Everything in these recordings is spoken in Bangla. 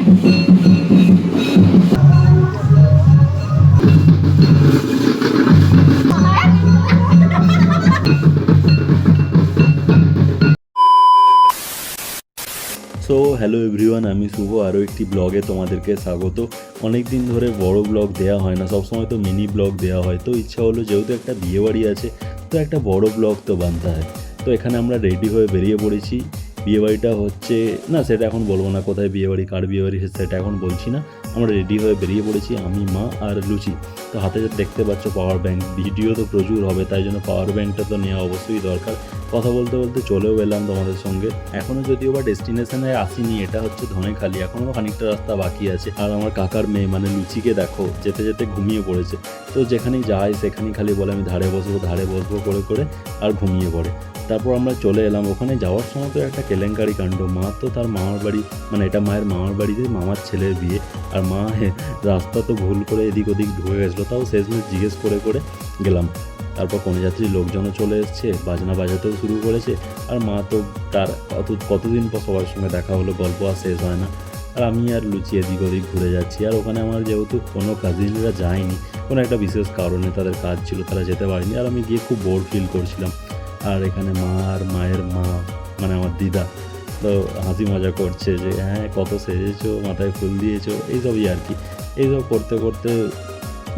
সো হ্যালো এভরিওয়ান, আমি শুভ আরও একটি ব্লগে তোমাদেরকে স্বাগত। অনেক দিন ধরে বড় ব্লগ দেওয়া হয় না, সবসময় তো মিনি ব্লগ দেওয়া হয়। তো ইচ্ছা হলো যেহেতু একটা বিয়েবাড়ি আছে তো একটা বড় ব্লগ তো বানতে হয়। তো এখানে আমরা রেডি হয়ে বেরিয়ে পড়েছি। বিয়েবাড়িটা হচ্ছে না, সেটা এখন বলবো না, কোথায় বিয়েবাড়ি কার বিয়েবাড়ি সেটা এখন বলছি না। আমরা রেডি হয়ে বেরিয়ে পড়েছি, আমি, মা আর লুচি। তো হাতে দেখতে পাচ্ছ পাওয়ার ব্যাঙ্ক, ভিডিও তো প্রচুর হবে, তাই জন্য পাওয়ার ব্যাঙ্কটা তো নেওয়া অবশ্যই দরকার। কথা বলতে বলতে চলেও এলাম তোমাদের সঙ্গে। এখনও যদিও বা ডেস্টিনেশনে আসিনি, এটা হচ্ছে ধনেখালি, এখনও খানিকটা রাস্তা বাকি আছে। আর আমার কাকার মেয়ে মানে লুচিকে দেখো যেতে যেতে ঘুমিয়ে পড়েছে। তো যেখানেই যায় সেখানেই খালি বলে আমি ধারে বসবো করে করে আর ঘুমিয়ে পড়ে। তারপর আমরা চলে এলাম। ওখানে যাওয়ার সময় তো একটা কেলেঙ্কারি কাণ্ড। মা তো তার মামার বাড়ি, মানে এটা মায়ের মামার বাড়িতে মামার ছেলের বিয়ে, আর মা রাস্তা তো ভুল করে এদিক ওদিক ঢুকে গেছিলো। তাও শেষমেশ জিজ্ঞেস করে করে গেলাম। তারপর কনেযাত্রীর লোকজনও চলে এসছে, বাজনা বাজাতেও শুরু করেছে। আর মা তো তার কতদিন পর সবার সঙ্গে দেখা হলো, গল্প আর শেষ হয় না। আর আমি আর লুচি এদিক ওদিক ঘুরে যাচ্ছি। আর ওখানে আমার যেহেতু কোনো কাজিনরা যায়নি, কোনো একটা বিশেষ কারণে তাদের কাজ ছিল, তারা যেতে পারেনি। আর আমি গিয়ে খুব বোর ফিল করছিলাম। আর এখানে মা আর মায়ের মা মানে আমার দিদা তো হাসি মজা করছে যে হ্যাঁ কত সেজেছো, মাথায় ফুল দিয়েছো, এইসবই আর কি। এইসব করতে করতে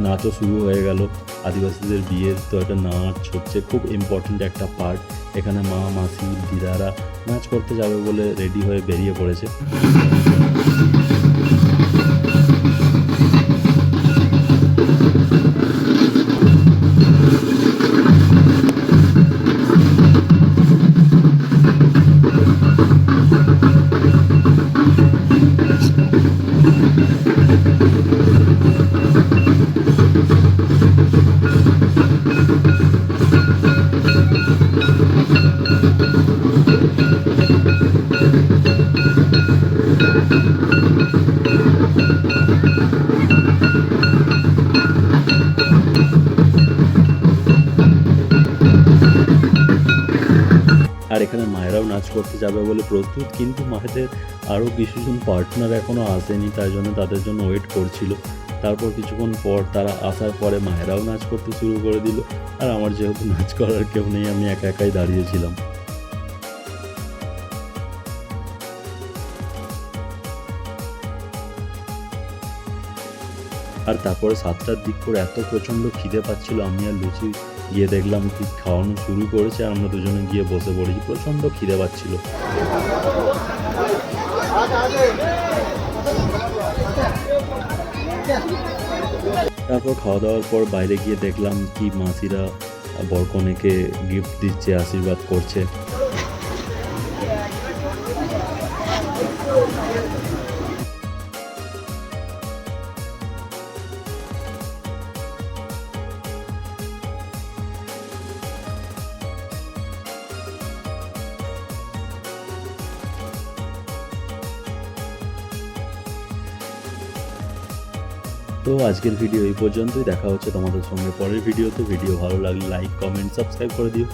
নাচও শুরু হয়ে গেল। আদিবাসীদের বিয়ের তো একটা নাচ হচ্ছে, খুব ইম্পর্ট্যান্ট একটা পার্ট। এখানে মা, মাসি, দিদারা নাচ করতে যাবে বলে রেডি হয়ে বেরিয়ে পড়েছে। আর এখানে মায়েরাও নাচ করতে যাবে বলে প্রস্তুত, কিন্তু মায়েদের আরও কিছুজন পার্টনার এখনও আসেনি, তাই জন্য তাদের জন্য ওয়েট করছিল। তারপর কিছুক্ষণ পর তারা আসার পরে মায়েরাও নাচ করতে শুরু করে দিল। আর আমার যেহেতু নাচ করার কেউ নেই, আমি একা একাই দাঁড়িয়েছিলাম। আর তারপরে 7টার দিক করে এত প্রচণ্ড খিদে পাচ্ছিল, আমি আর লুচি গিয়ে দেখলাম কি খাওয়ানো শুরু করেছে। আর আমরা দুজনে গিয়ে বসে পড়েছি, প্রচণ্ড খিদে পাচ্ছিল। তারপর খাওয়া দাওয়ার পর বাইরে গিয়ে দেখলাম কি মাসিরা বরকনেকে গিফট দিচ্ছে, আশীর্বাদ করছে। তো আজকের ভিডিও এই পর্যন্তই। দেখা হচ্ছে তোমাদের সঙ্গে পরের ভিডিওতে। ভিডিও ভালো লাগলে লাইক, কমেন্ট, সাবস্ক্রাইব করে দিও।